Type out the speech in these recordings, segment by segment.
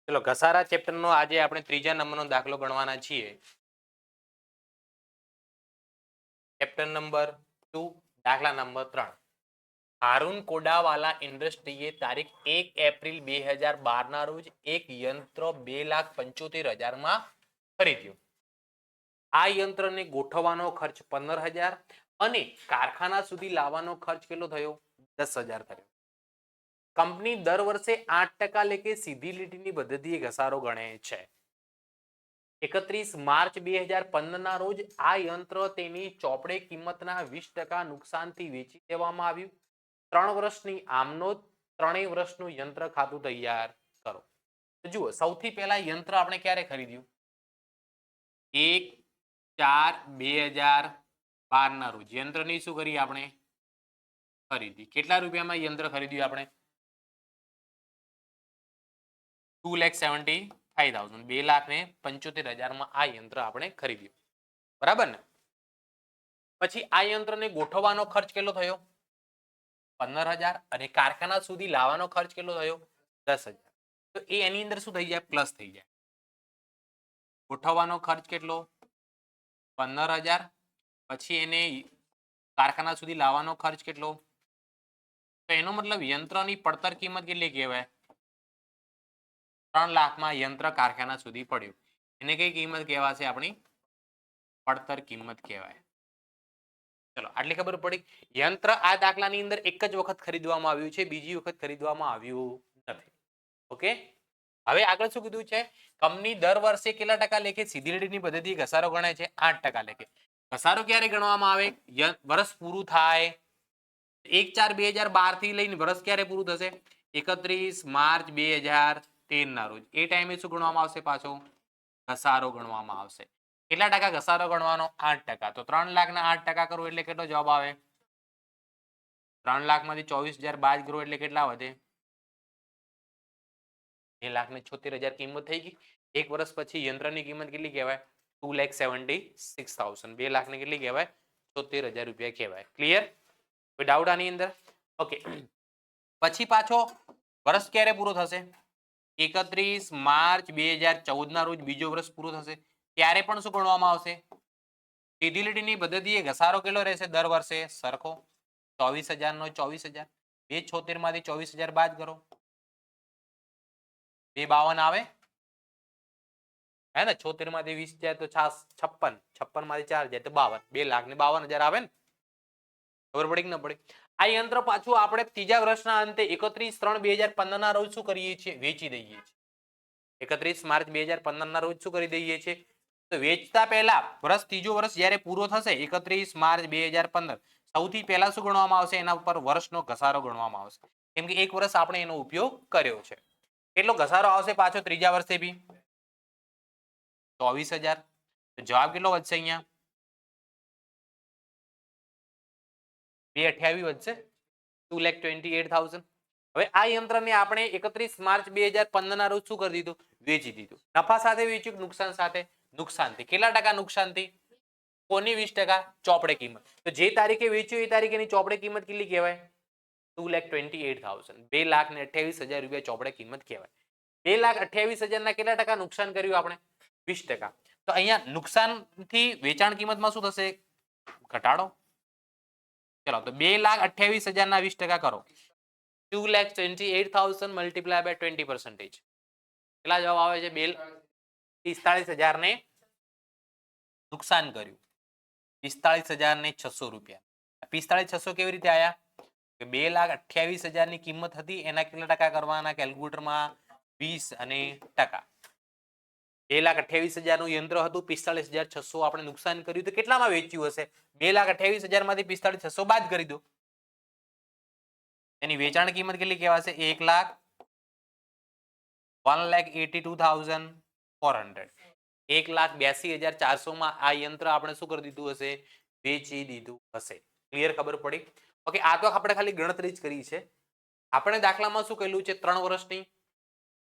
ચલો ઘસારા ચેપ્ટર નો આજે આપણે ત્રીજા નંબરનો દાખલો ગણવાના છીએ. ચેપ્ટર નંબર 2 દાખલા નંબર 3. હારૂન કોડાવાલા ઇન્ડસ્ટ્રીએ તારીખ 1 એપ્રિલ 2012 ના રોજ એક યંત્ર 2,75,000 માં ખરીદ્યું. આ યંત્રને ગોઠવવાનો ખર્ચ 15,000 અને કારખાના સુધી લાવવાનો ખર્ચ કેટલો થયો? 10,000 થયો. કંપની દર વર્ષે 8% લેખે સીધી લીટીની પદ્ધતિએ ઘસારો ગણે છે. 31 માર્ચ 2015 ના રોજ આ યંત્ર તેની ચોપડે કિંમતના 20% નુકસાનથી વેચી દેવામાં આવ્યું. 3 વર્ષની આમનોંધ, 3 વર્ષનું યંત્ર ખાતું તૈયાર કરો. જુઓ, સૌથી પહેલા યંત્ર આપણે ક્યારે ખરીદ્યું? 1/4/2012 ના રોજ યંત્રની શું કરી આપણે? ખરીદી. કેટલા રૂપિયામાં યંત્ર ખરીદ્યું આપણે? 2,75,000, 2,75,000 માં આ યંત્ર આપણે ખરીદ્યું. બરાબર ને? પછી આ યંત્રને ગોઠવવાનો ખર્ચ કેટલો થયો? 15,000 અને કારખાના સુધી લાવવાનો ખર્ચ કેટલો થયો? 10,000. તો એ એની અંદર શું થઈ જાય? પ્લસ થઈ જાય. ગોઠવવાનો ખર્ચ કેટલો? 15,000. પછી એને કારખાના સુધી લાવવાનો ખર્ચ કેટલો? તો એનો મતલબ યંત્રની પડતર કિંમત કેટલી કહેવાય? 3 લાખમાં યંત્ર કારખાના સુધી પડ્યું. એને કઈ કિંમત કહેવાશે? આપણી પડતર કિંમત કહેવાય. ચલો, આટલી ખબર પડી. યંત્ર આ દાખલાની અંદર એક જ વખત ખરીદવામાં આવ્યું છે, બીજી વખત ખરીદવામાં આવ્યું નથી. ઓકે, હવે આગળ શું કીધું છે? કંપની દર વર્ષે કેટલા ટકા લેખે સીધી લીટીની પદ્ધતિ ઘસારો ગણે છે? 8% લેખે. ઘસારો ક્યારે ગણવામાં આવે? વર્ષ પૂરું થાય 1/4/2012 થી લઈને વર્ષ ક્યારે પૂરું થશે? 31 માર્ચ 2013 ના રોજ. એ ટાઈમે શું ગણવામાં આવશે? પાછો ઘસારો ગણવામાં આવશે. કેટલા ટકા ઘસારો ગણવાનો? 8%. તો 3 લાખના 8% કરો એટલે કેટલો જવાબ આવે? 3 લાખમાંથી 24,000 બાદ કરો એટલે કેટલા વધે? 2,76,000 કિંમત થઈ ગઈ. એક વર્ષ પછી યંત્રની કિંમત કેટલી કહેવાય? 2,76,000. 2 લાખની કેટલી કહેવાય? 76,000 રૂપિયા કહેવાય. ક્લિયર? કોઈ ડાઉટ આની અંદર? ઓકે, પછી પાછો વર્ષ ક્યારે પૂરો થશે? 31 માર્ચ 2014 ના રોજ બીજો વર્ષ પૂરો થશે. ત્યારે પણ શું ગણવામાં આવશે? સીધી લીટીની પદ્ધતિએ ઘસારો કેટલો રહેશે દર વર્ષે? સરખો. 24,000 નો 24,000. 276 માંથી 24,000 બાદ કરો. 252 આવે હે ને? 76 માંથી 20 જાય તો 56. 56 માંથી 4 જાય તો 52. 2,52,000 આવે ને? ખબર પડી કે ન પડી? આ યંત્ર પાછું આપણે ત્રીજા વર્ષના અંતે 31/3/2015 ના રોજ શું કરીએ છીએ? વેચી દઈએ છીએ. 31 માર્ચ 2015 ના રોજ શું કરી દઈએ છીએ? તો વેચતા પહેલા ત્રીજો વર્ષ જ્યારે પૂરો થશે 31 માર્ચ 2015, સૌથી પહેલા શું ગણવામાં આવશે? એના ઉપર વર્ષનો ઘસારો ગણવામાં આવશે. કેમ કે એક વર્ષ આપણે એનો ઉપયોગ કર્યો છે. કેટલો ઘસારો આવશે પાછો ત્રીજા વર્ષે બી? 24,000. તો જવાબ કેટલો વધશે અહીંયા? 228 વધશે. 2,28,000. હવે આ યંત્રને આપણે 31 માર્ચ 2015 ના રોજ શું કરી દીધું? વેચી દીધું. નફા સાથે વેચ્યું, નુકસાન સાથે? નુકસાનથી. કેટલા ટકા નુકસાનથી? કોની 20%? ચોપડે કિંમત. તો જે તારીખે વેચ્યું એ તારીખેની ચોપડે કિંમત કેટલી કહેવાય? 2,28,000. 2,28,000 રૂપિયા ચોપડે કિંમત કહેવાય. 2,28,000 ના કેટલા ટકા નુકસાન કર્યું આપણે? 20%. તો અહીંયા નુકસાનથી વેચાણ કિંમતમાં શું થશે? ઘટાડો. ચલો, તો 2,28,000 ના 20% કરો. 2,28,000 મલ્ટીપ્લાય બાય 20%. કેટલા જવાબ આવે છે? 45,000 ને નુકસાન કર્યું. 45,600 રૂપિયા. 45,600 કેવી રીતે આયા? કે 2,28,000 ની કિંમત હતી, એના કેટલા ટકા કરવાના કેલ્ક્યુલેટરમાં? 20 અને ટકા. 2,28,000 નું યંત્ર હતું, 45,600 આપણે નુકસાન કર્યું. તો કેટલામાં વેચ્યું હશે? 2,28,000 માંથી 45,600 બાદ કરી દો. એની વેચાણ કિંમત કેટલી કહેવાશે? 1,82,400. 1,82,400 માં આ યંત્ર આપણે શું કરી દીધું હશે? વેચી દીધું હશે. ક્લિયર? ખબર પડી? ઓકે, આ તો આપણે ખાલી ગણતરી જ કરી છે. આપણે દાખલામાં શું કહેલું છે? 3 વર્ષની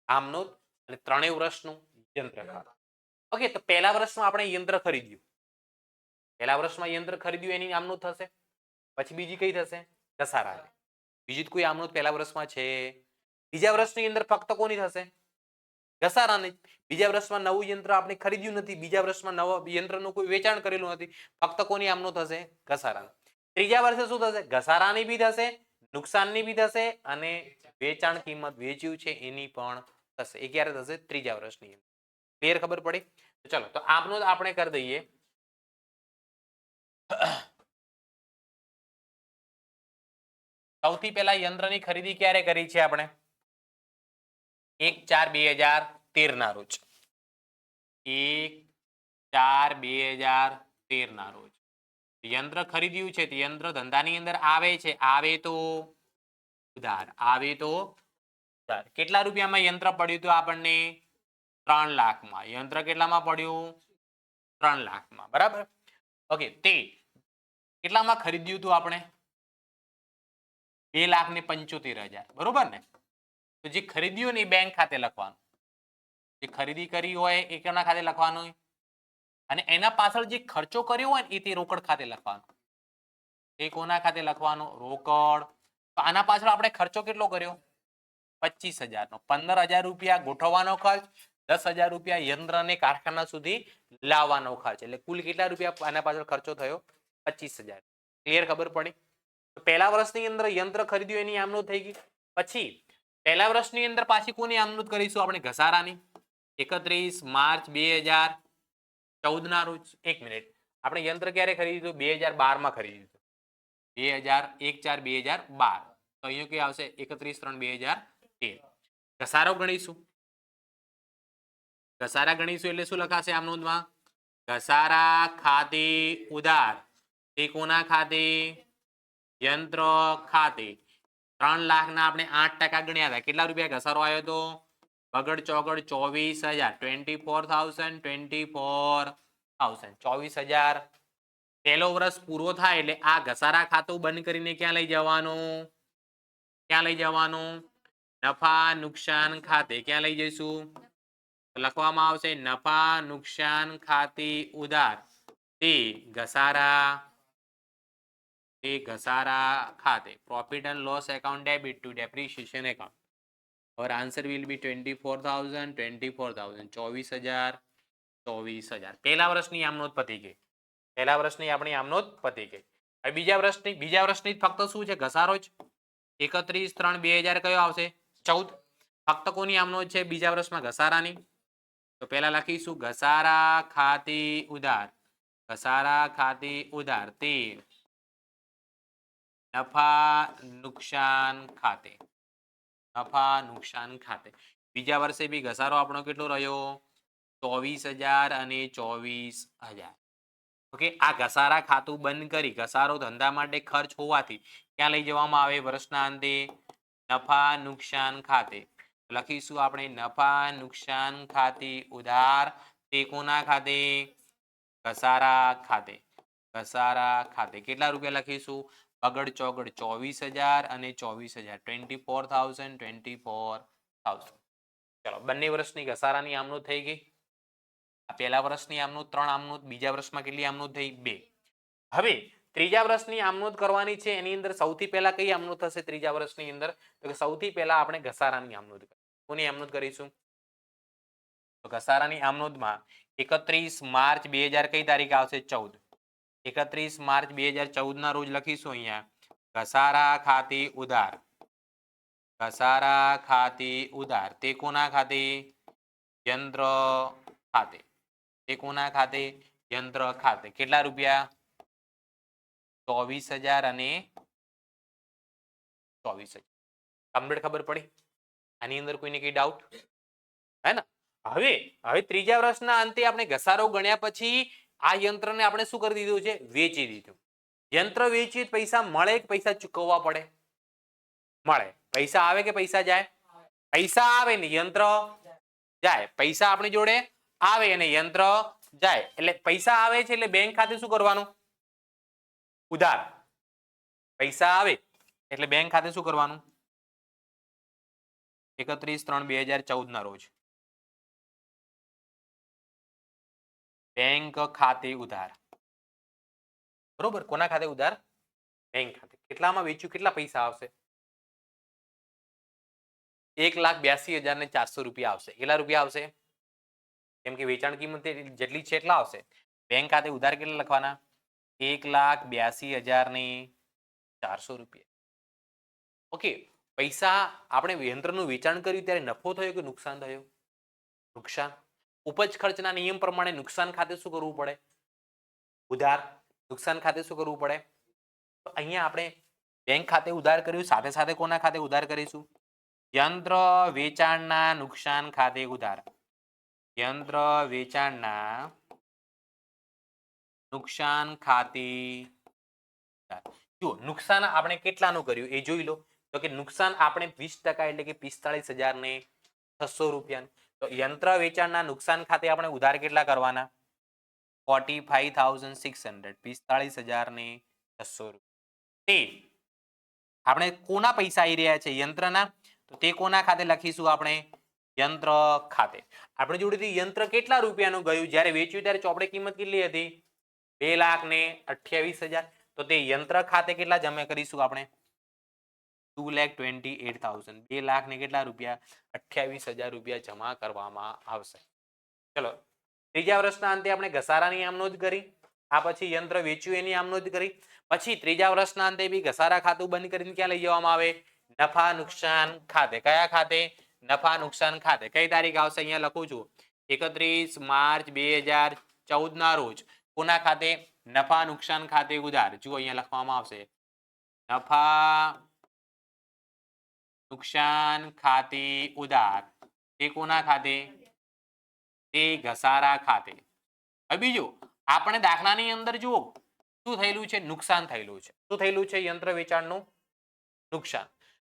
આમનોંધ અને 3 વર્ષનું યંત્ર ખાતું. ઓકે, તો પહેલા વર્ષમાં આપણે યંત્ર ખરીદ્યું. પહેલા વર્ષમાં યંત્ર ખરીદ્યું એની આમનોંધ થશે. પછી બીજી કઈ થશે? ઘસારાની. બીજી કોઈ આમનોંધ પહેલા વર્ષમાં છે? બીજા વર્ષની અંદર ફક્ત કોની થશે? ઘસારાની. બીજા વર્ષમાં નવું યંત્ર આપણે ખરીદ્યું નથી, બીજા વર્ષમાં નવા યંત્રનું કોઈ વેચાણ કરેલું નથી, ફક્ત કોની આમનું થશે? ઘસારાની. ત્રીજા વર્ષે શું થશે? ઘસારાની બી થશે, નુકસાનની બી થશે અને વેચાણ કિંમત વેચ્યું છે એની પણ થશે. એ ક્યારે થશે? ત્રીજા વર્ષની. ક્લિયર? ખબર પડી? ચલો તો આપનું આપણે કરી દઈએ. સૌથી પહેલા યંત્રની ખરીદી ક્યારે કરી છે આપણે? 1/4/2013 ના રોજ. 1/4/2013 ના રોજ યંત્ર ખરીદ્યું છે. યંત્ર ધંધાની અંદર આવે છે, આવે તો ઉધાર, આવે તો ઉધાર. કેટલા રૂપિયામાં યંત્ર પડ્યું હતું આપણને? 3 લાખમાં. યંત્ર કેટલામાં પડ્યું? 3 લાખમાં. બરાબર. ઓકે, તે કેટલામાં ખરીદ્યું હતું આપણે? 2,75,000. બરોબર ને? તો જે ખરીદ્યું ને એ બેંક ખાતે લખવાનું, જે ખરીદી કરી હોય એ કોના ખાતે લખવાનું, અને એના પાછળ જે ખર્ચો કર્યો હોય ને એ તે રોકડ ખાતે લખવાનો. એ કોના ખાતે લખવાનો? રોકડ. તો આના પાછળ આપણે ખર્ચો કેટલો કર્યો? 25,000 નો. 15,000 રૂપિયા ગોઠવવાનો ખર્ચ, 10,000 રૂપિયા યંત્રને કારખાના સુધી લાવવાનો ખર્ચ. એટલે કુલ કેટલા રૂપિયા આના પાછળ ખર્ચો થયો? 25,000. ક્લિયર? ખબર પડી? પહેલા વર્ષની અંદર યંત્ર ખરીદ્યું એની આમનોંધ થઈ ગઈ. પછી પહેલા વર્ષની અંદર પાછી કોની આમનોંધ કરીશું આપણે? ઘસારાની. 31 માર્ચ 2014 ના રોજ. 1 મિનિટ, આપણે યંત્ર ક્યારે ખરીદ્યું? 2012 માં ખરીદ્યું. 1/4/2012. તો અહીંયા કઈ આવશે? 31/3/2013. ઘસારો ગણીશું. ઘસારા ગણીશું એટલે શું લખાશે આમનોંધમાં? ઘસારા ખાતે ઉધાર. તે કોના ખાતે? યંત્ર ખાતે. 3 લાખના આપણે 8% ગણ્યા હતા. કેટલા રૂપિયા ઘસારો આવ્યો હતો? બગડ ચોગડ 24,000. 24,000. 24,000. પહેલો વર્ષ પૂરો થાય એટલે આ ઘસારા ખાતું બંધ કરીને ક્યાં લઈ જવાનું? ક્યાં લઈ જવાનું? નફા નુકસાન ખાતે. ક્યાં લઈ જઈશું? લખવામાં આવશે નફા નુકસાન ખાતે ઉધાર. તે ઘસારા ખાતે. Profit and loss account debit to depreciation account. Our answer will be 24,000. 24,000. 24,000. 24,000. પહેલા વર્ષની આમનોંધ પતી ગઈ. પહેલા વર્ષની આપણી આમનોંધ પતી ગઈ. હવે બીજા વર્ષની ફક્ત શું છે? ઘસારો જ. 31/3/2000 કયો આવશે? 14. ફક્ત કોની આમનોંધ છે બીજા વર્ષમાં? ઘસારાની. તો પહેલા લખીશું ઘસારા ખાતે ઉધાર. ઘસારા ખાતે ઉધાર. તે નફા નુકસાન ખાતે. નફા નુકસાન ખાતે. બીજા વર્ષે બી ઘસારો આપણો કેટલો રહ્યો? 24,000 અને 24,000. ઓકે, આ ઘસારા ખાતું બંધ કરી ઘસારો ધંધા માટે ખર્ચ હોવાથી ક્યાં લઈ જવામાં આવે? વર્ષના અંતે નફા નુકસાન ખાતે. લખીશું આપણે નફા નુકસાન ખાતે ઉધાર. તે કોના ખાતે? ઘસારા ખાતે. ઘસારા ખાતે. કેટલા રૂપિયા લખીશું? બગડ ચોગડ 24,000 અને 24,000. 24,000. 24,000. ચલો, બંને વર્ષની ઘસારાની આમનોંધ થઈ ગઈ. પહેલા વર્ષની આમનોંધ 3 આમનોંધ. બીજા વર્ષમાં કેટલી આમનોંધ થઈ? 2. હવે ત્રીજા વર્ષની આમનોંધ કરવાની છે. એની અંદર સૌથી પહેલા કઈ આમનોંધ થશે ત્રીજા વર્ષની અંદર? તો સૌથી પહેલા આપણે ઘસારાની આમનોંધ. કોની આમનોંધ કરીશું? તો ઘસારાની આમનોંધમાં 31 માર્ચ 2000 કઈ તારીખ આવશે? 14. 31 માર્ચ 2014 ના રોજ લખીશું અહીંયા ઘસારા ખાતે ઉધાર. ઘસારા ખાતે ઉધાર. તે કોના ખાતે? યંત્ર ખાતે. તે કોના ખાતે? યંત્ર ખાતે. કેટલા રૂપિયા? 24,000 અને 24,000. કમ્પ્લીટ ખબર પડી? આની અંદર કોઈને કઈ ડાઉટ હે ને? હવે ત્રીજા વર્ષના અંતે આપણે ઘસારો ગણ્યા પછી આ યંત્રને આપણે શું કરી દીધું છે? વેચી દીધું. યંત્ર વેચી પૈસા મળે કે પૈસા ચૂકવવા પડે? મળે. પૈસા આવે કે પૈસા જાય? પૈસા આવે ને યંત્ર જાય. પૈસા આપણી જોડે આવે અને યંત્ર જાય. એટલે પૈસા આવે છે એટલે બેંક ખાતે શું કરવાનું? ઉધાર. પૈસા આવે એટલે બેંક ખાતે શું કરવાનું? 31/3/2014 ના રોજ બેંક ખાતે ઉધાર. બરોબર. કોના ખાતે ઉધાર? બેંક ખાતે. કેટલામાં વેચ્યું? કેટલા પૈસા આવશે? 1,82,400 રૂપિયા આવશે. કેટલા રૂપિયા આવશે? કેમ કે વેચાણ કિંમત જેટલી છે એટલા આવશે. બેંક ખાતે ઉધાર કેટલા લખવાના? 1,82,400 રૂપિયા. ઓકે, પૈસા આપણે યંત્રનું વેચાણ કર્યું ત્યારે નફો થયો કે નુકસાન થયું? નુકસાન. ઉપજ ખર્ચના નિયમ પ્રમાણે નુકસાન ખાતે શું કરવું પડે? ઉધાર. નુકસાન ખાતે શું કરવું પડે? તો અહીંયા આપણે બેંક ખાતે ઉધાર કર્યું, સાથે સાથે કોના ખાતે ઉધાર કરીશું? યંત્ર વેચાણના નુકસાન ખાતે ઉધાર. યંત્ર વેચાણના નુકસાન ખાતે જુઓ, નુકસાન આપણે કેટલાનું કર્યું એ જોઈ લો. તો કે નુકસાન આપણે 20% એટલે કે 45,600 રૂપિયા. તો યંત્ર વેચાણના નુકસાન ખાતે આપણે ઉધાર કેટલા કરવાના? 45,600. 45,600 રૂપિયા. તે આપણે કોના પૈસા આવી રહ્યા છે? યંત્રના. તો તે કોના ખાતે લખીશું આપણે? યંત્ર ખાતે. આપણે જોડેથી યંત્ર કેટલા રૂપિયાનું ગયું? જ્યારે વેચ્યું ત્યારે ચોપડે કિંમત કેટલી હતી? 2,28,000. તો તે યંત્ર ખાતે કેટલા જમા કરીશું આપણે? 2,28,000. 2 લાખ ને કેટલા રૂપિયા? 28,000 રૂપિયા જમા કરવામાં આવશે. ચલો, ત્રીજા વર્ષના અંતે આપણે ઘસારાની આમ નોંધ કરી. આ પછી યંત્ર વેચ્યું એની આમ નોંધ કરી. પછી ત્રીજા વર્ષના અંતે બી ઘસારા ખાતું બંધ કરીને ક્યાં લઈ જવામાં આવે? નફા નુકસાન ખાતે. કયા ખાતે? નફા નુકસાન ખાતે. કઈ તારીખ આવશે? અહીંયા લખું છું, 31 માર્ચ 2014 ના રોજ કોના ખાતે? નફા નુકસાન ખાતે ઉધાર. જુઓ અહીંયા લખવામાં આવશે, નફા નુકસાન ખાતે ઉધાર. તે કોના ખાતે? તે ઘસારા ખાતે. હવે બીજું આપણે દાખલાની અંદર જુઓ શું થયેલું છે? નુકસાન થયેલું છે. શું થયેલું છે? યંત્ર વેચાણનું નુકસાન.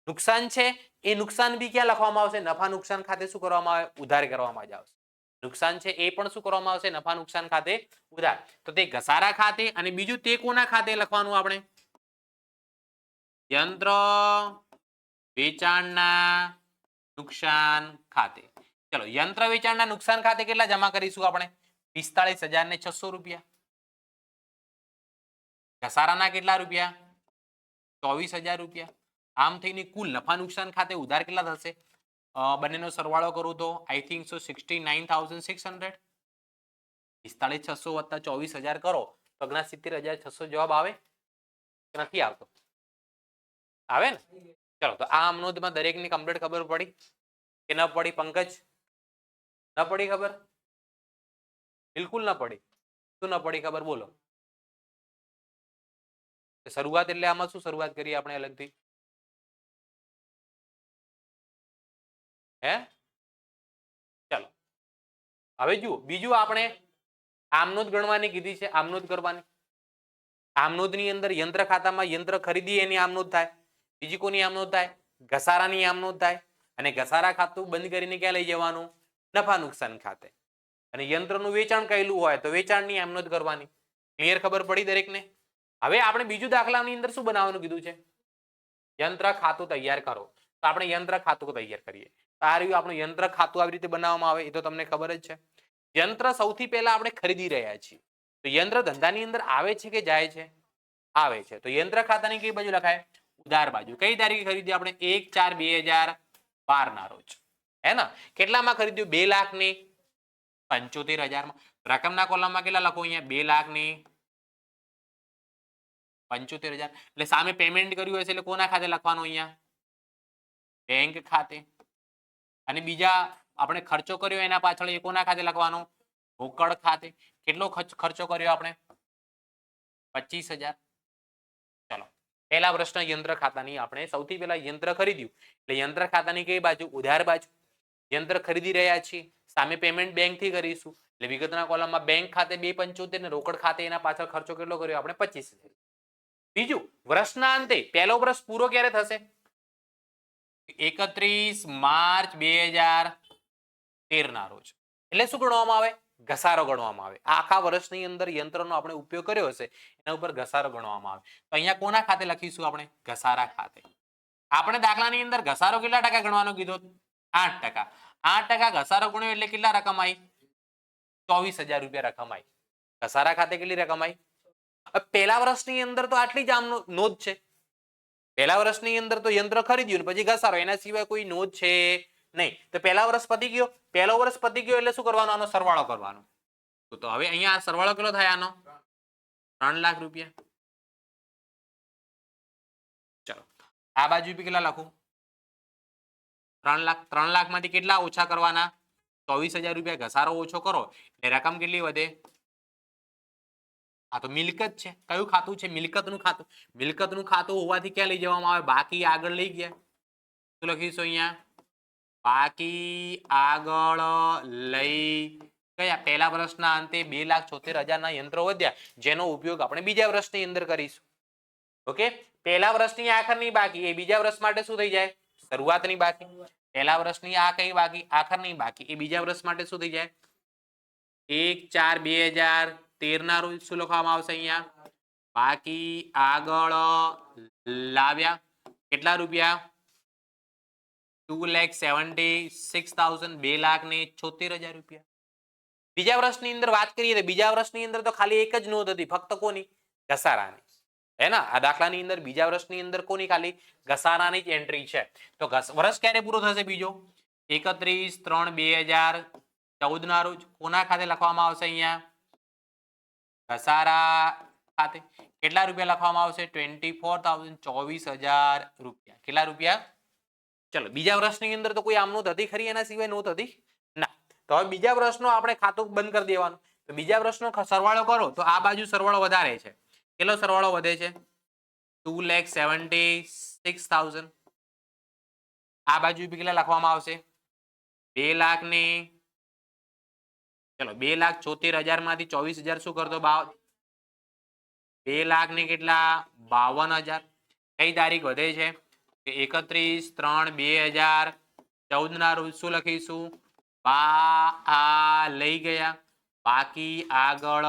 નુકસાન છે એ નુકસાન બી ક્યાં લખવામાં આવશે? નફા નુકસાન ખાતે શું કરવામાં આવે? ઉધાર કરવામાં જ આવશે. નુકસાન છે એ પણ શું કરવામાં આવશે? નફા નુકસાન ખાતે ઉધાર. તો તે ઘસારા ખાતે. અને બીજું તે કોના ખાતે લખવાનું આપણે? યંત્ર વેચાણના નુકસાન ખાતે. ચલો, યંત્ર વેચાણના નુકસાન ખાતે કેટલા જમા કરીશું આપણે? 45,600 રૂપિયા. ઘસારાના કેટલા રૂપિયા? 24,000 રૂપિયા. આમ થઈને કુલ નફા નુકસાન ખાતે ઉધાર કેટલા થશે? બંનેનો સરવાળો કરું તો આઈ થિંક સો 69,600. 45,600 વત્તા 24,000 કરો તો 69,600 જવાબ આવે કે નથી આવતો? આવે ને? ચલો, તો આ આમ નોંધમાં દરેકની કમ્પ્લીટ ખબર પડી કે ન પડી? પંકજ, ન પડી ખબર? બિલકુલ ન પડી. શું ન પડી ખબર? બોલો. શરૂઆત એટલે આમાં શું શરૂઆત કરીએ આપણે અલગથી? હે? ચલો, હવે જુઓ, બીજું આપણે આમનોંધ ગણવાની કીધી છે. આમનોંધ કરવાની. આમનોંધની અંદર યંત્ર ખાતામાં યંત્ર ખરીદી એની આમનોંધ થાય. બીજી કોની આમનોંધ થાય? ઘસારાની આમનોંધ થાય. અને ઘસારા ખાતું બંધ કરીને ક્યાં લઈ જવાનું? નફા નુકસાન ખાતે. અને યંત્રનું વેચાણ કરેલું હોય તો વેચાણની આમનોંધ કરવાની. ક્લિયર? ખબર પડી દરેકને? હવે આપણે બીજું દાખલાની અંદર શું બનાવવાનું કીધું છે? યંત્ર ખાતું તૈયાર કરો. તો આપણે યંત્ર ખાતું તૈયાર કરીએ. આ રહ્યું આપણું યંત્ર ખાતું. આવી રીતે બનાવવામાં આવે એ તો તમને ખબર જ છે. યંત્ર સૌથી પહેલા આપણે ખરીદી રહ્યા છીએ. તો યંત્ર ધંધાની અંદર આવે છે કે જાય છે? આવે છે. તો યંત્ર ખાતાની કઈ બાજુ લખાય? ઉધાર બાજુ. કઈ તારીખે ખરીદી આપણે? 1/4/2012 ના રોજ. હે ને? કેટલામાં ખરીદ્યું? 2,75,000 માં. રકમના કોલમમાં કેટલા લખો? અહીંયા 2,75,000. એટલે સામે પેમેન્ટ કર્યું હશે એટલે કોના ખાતે લખવાનું? અહીંયા બેંક ખાતે. અને બીજા આપણે ખર્ચો કર્યો એના પાછળ એ કોના ખાતે લખવાનો? રોકડ ખાતે. કેટલો ખર્ચો કર્યો આપણે? 25,000. ચલો, પહેલા પ્રશ્ન યંત્ર ખાતાની. આપણે સૌથી પહેલા યંત્ર ખરીદ્યું એટલે યંત્ર ખાતાની કઈ બાજુ? ઉધાર બાજુ. યંત્ર ખરીદી રહ્યા છીએ, સામે પેમેન્ટ બેંક થી કરીશું એટલે વિગતના કોલમમાં બેંક ખાતે 2,75 ને રોકડ ખાતે એના પાછળ ખર્ચો કેટલો કર્યો આપણે? 25,000. બીજું, વર્ષના અંતે પહેલો વર્ષ પૂરો ક્યારે થશે? 31 માર્ચ 2013 ના રોજ. એટલે શું ગણવામાં આવે? ઘસારો ગણવામાં આવે. આખા વર્ષની અંદર યંત્રનો આપણે ઉપયોગ કર્યો હશે એના ઉપર ઘસારો ગણવામાં આવે. તો અહીંયા કોના ખાતે લખીશું આપણે? ઘસારા ખાતે. આપણે દાખલાની અંદર ઘસારો કેટલા ટકા ગણવાનો કીધો? 8%. 8% ઘસારો ગણ્યો એટલે કેટલા રકમ આવી? 24,000 રૂપિયા રકમ આવી. ઘસારા ખાતે કેટલી રકમ આવી? પહેલા વર્ષની અંદર તો આટલી જ આમ નોંધ છે. પહેલા વર્ષની અંદર તો યંત્ર ખરીદ્યું ને પછી ઘસારો, એના સિવાય કોઈ નોંધ છે નહીં. તો પહેલા વર્ષ પતી ગયો, પહેલો વર્ષ પતી ગયો એટલે શું કરવાનો? આનો સરવાળો કરવાનો. તો હવે અહીંયા સરવાળો કેટલો થાય આનો? 3 લાખ રૂપિયા. ચલો આ બાજુ બી કેટલા લખું? 3 લાખ. 3 લાખ માંથી કેટલા ઓછા કરવાના? 24,000 રૂપિયા. ઘસારો ઓછો કરો એટલે રકમ કેટલી વધે? આ તો મિલકત છે. કયું ખાતું છે? મિલકતનું ખાતું. મિલકતનું ખાતું હોવાથી ક્યાં લઈ જવામાં આવે? બાકી આગળ લઈ ગયા. શું લખીશું અહીંયા? બાકી આગળ લઈ ગયા. પહેલા વર્ષના અંતે 2,76,000 યંત્રો વધ્યા, જેનો ઉપયોગ આપણે બીજા વર્ષની અંદર કરીશું. ઓકે, પહેલા વર્ષની આખરની બાકી એ બીજા વર્ષ માટે શું થઈ જાય? શરૂઆતની બાકી. પહેલા વર્ષની આ કઈ બાકી? આખરની બાકી એ બીજા વર્ષ માટે શું થઈ જાય? 1/4/2013 ના રોજ શું લખવામાં આવશે અહીંયા? બાકી આગળ લાવ્યા. કેટલા રૂપિયા? 2,76,000. 2,76,000 રૂપિયા. બીજા વર્ષની અંદર વાત કરીએ તો બીજા વર્ષની અંદર તો ખાલી એક જ નોંધ હતી, ફક્ત કોની? ઘસારાની. હે ના? આ દાખલાની અંદર બીજા વર્ષની અંદર કોની? ખાલી ઘસારાની જ એન્ટ્રી છે. તો વર્ષ ક્યારે પૂરો થશે બીજો? 31/3/2014 ના રોજ. કોના ખાતે લખવામાં આવશે અહીંયા? ઘસારા ખાતે. કેટલા રૂપિયા લખવામાં આવશે? 24,000. 24,000 રૂપિયા. કેટલા રૂપિયા? ચલો બીજા વર્ષની અંદર તો કોઈ આમ નોંધ હતી ખરી? એના સિવાય નોંધ હતી ના. તો હવે બીજા વર્ષનો આપણે ખાતું બંધ કરી દેવાનું. તો બીજા વર્ષનો સરવાળો કરો તો આ બાજુ સરવાળો વધારે છે. કેટલો સરવાળો વધે છે? 2,76,000. આ બાજુ કેટલા લખવામાં આવશે? 2,00,000 ને ચલો 2,74,000 માંથી 24,000 શું કરતો? 2,00,000 ને કેટલા? 52,000. કઈ તારીખ વધે છે? 31/3/2014 ના રોજ શું લખીશું? લઈ ગયા. બાકી આગળ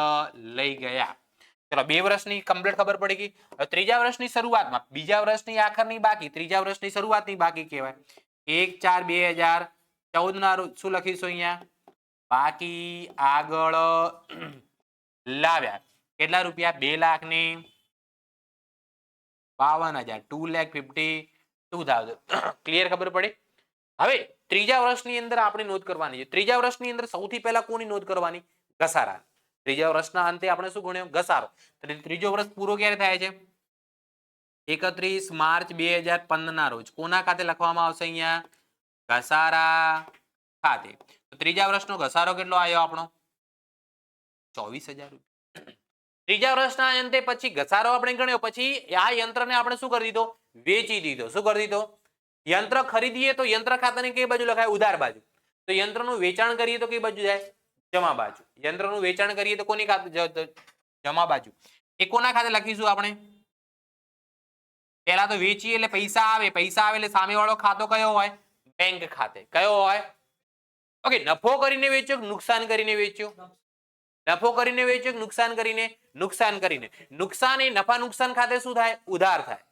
લઈ ગયા. ચલો 2 વર્ષની કમ્પ્લીટ ખબર પડી ગઈ. હવે ત્રીજા વર્ષની શરૂઆતમાં, બીજા વર્ષની આખરની બાકી, ત્રીજા વર્ષની શરૂઆતની બાકી કહેવાય. 1/4/2014 ના રોજ શું લખીશું અહીંયા? બાકી આગળ લાવ્યા. કેટલા રૂપિયા? 2,52,000. 2,52,000. ક્લિયર? ખબર પડી? હવે ત્રીજા વર્ષની અંદર આપણે નોંધ કરવાની છે. ત્રીજા વર્ષની અંદર સૌથી પહેલા કોની નોંધ કરવાની? ઘસારા. ત્રીજા વર્ષના અંતે આપણે શું ગણ્યો? ઘસારો. ત્રીજો વર્ષ પૂરો ક્યારે થાય છે? 31 માર્ચ 2015 ના રોજ. કોના ખાતે લખવામાં આવશે અહીંયા? ઘસારા ખાતે. તો ત્રીજા વર્ષનો ઘસારો કેટલો આવ્યો આપણો? 24,000 રૂપિયા. ત્રીજા વર્ષના અંતે પછી ઘસારો આપણે ગણ્યો, પછી આ યંત્રને આપણે શું કરી દીધો? વેચી દીધો. શું કરી દીધો? યંત્ર ખરીદીએ તો યંત્ર ખાતાની કઈ બાજુ લખાય? ઉધાર બાજુ. તો યંત્રનું વેચાણ કરીએ તો કઈ બાજુ જાય? જમા બાજુ. યંત્રનું વેચાણ કરીએ તો કોની ખાતે? જમા બાજુ. એ કોના ખાતે લખીશું આપણે? પહેલા તો વેચીએ એટલે પૈસા આવે. પૈસા આવે એટલે સામેવાળો ખાતો કયો હોય? બેંક ખાતે. કયો હોય? ઓકે, નફો કરીને વેચ્યો, નુકસાન કરીને વેચ્યો? નફો કરીને વેચ્યો, નુકસાન કરીને? નુકસાન કરીને. નુકસાન એ નફા નુકસાન ખાતે શું થાય? ઉધાર થાય.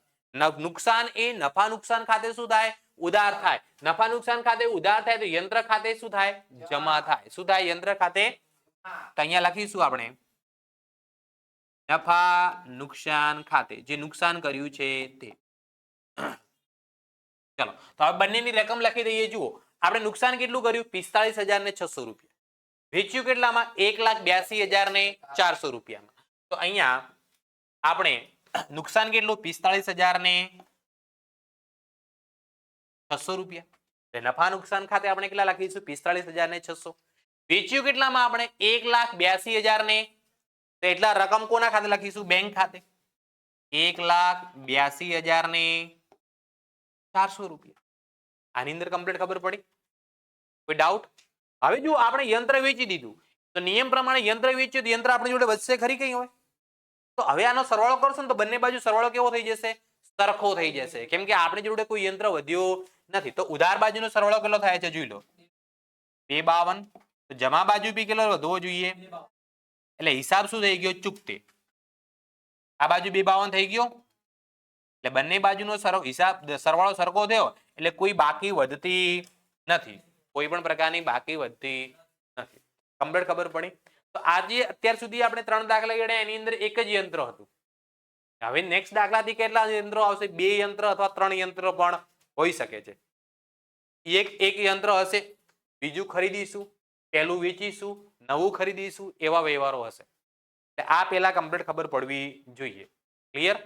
નુકસાન એ નફા નુકસાન ખાતે શું થાય? ઉધાર થાય. નફા નુકસાન ખાતે ઉધાર થાય તો યંત્ર ખાતે શું થાય? જમા થાય. શું થાય? યંત્ર ખાતે. તો અહીંયા લખીશું આપણે નફા નુકસાન ખાતે, જે નુકસાન કર્યું છે તે. ચલો તો હવે બંનેની રકમ લખી દઈએ. જુઓ આપણે નુકસાન કેટલું કર્યું? 45,600 રૂપિયા. વેચ્યું કેટલામાં? 1,82,400 રૂપિયામાં. તો અહીંયા આપણે નુકસાન કેટલું? 45,600 રૂપિયા. નફા નુકસાન ખાતે આપણે કેટલા લખીશું? 45,600. વેચ્યું કેટલામાં? આપણે 1,82,000 તો એટલા રકમ કોના ખાતે લખીશું? બેંક ખાતે. 1,82,400 રૂપિયા. આની અંદર કમ્પ્લીટ ખબર પડી? કોઈ ડાઉટ? હવે જો આપણે યંત્ર વેચી દીધું તો નિયમ પ્રમાણે યંત્ર વેચ્યું તો યંત્ર આપણી જોડે વધશે ખરી કઈ હોય? તો હવે આનો સરવાળો કરશો ને તો બંને બાજુ સરવાળો કેવો થઈ જશે? સરખો થઈ જશે. કેમ કે આપણી જોડે કોઈ યંત્ર વધ્યો નથી. તો ઉધાર બાજુનો સરવાળો કેટલો થાય છે? જોઈ લો. 252. તો જમા બાજુ બી કેટલો વધવો જોઈએ? એટલે હિસાબ શું થઈ ગયો? ચૂકતે. આ બાજુ 252 થઈ ગયો એટલે બંને બાજુનો હિસાબ સરવાળો સરખો થયો એટલે કોઈ બાકી વધતી નથી. કોઈ પણ પ્રકારની બાકી વધતી નથી. કમ્પ્લીટ ખબર પડી? તો આજે અત્યાર સુધી આપણે 3 દાખલા ગણ્યા, એની અંદર એક જ યંત્ર હતું. હવે નેક્સ્ટ દાખલાથી કેટલા યંત્રો આવશે? 2 યંત્ર અથવા 3 યંત્ર પણ હોઈ શકે છે. એક યંત્ર હશે, બીજું ખરીદીશું, પહેલું વેચીશું, નવું ખરીદીશું, એવા વ્યવહારો હશે. આ પહેલા કમ્પ્લીટ ખબર પડવી જોઈએ. ક્લિયર?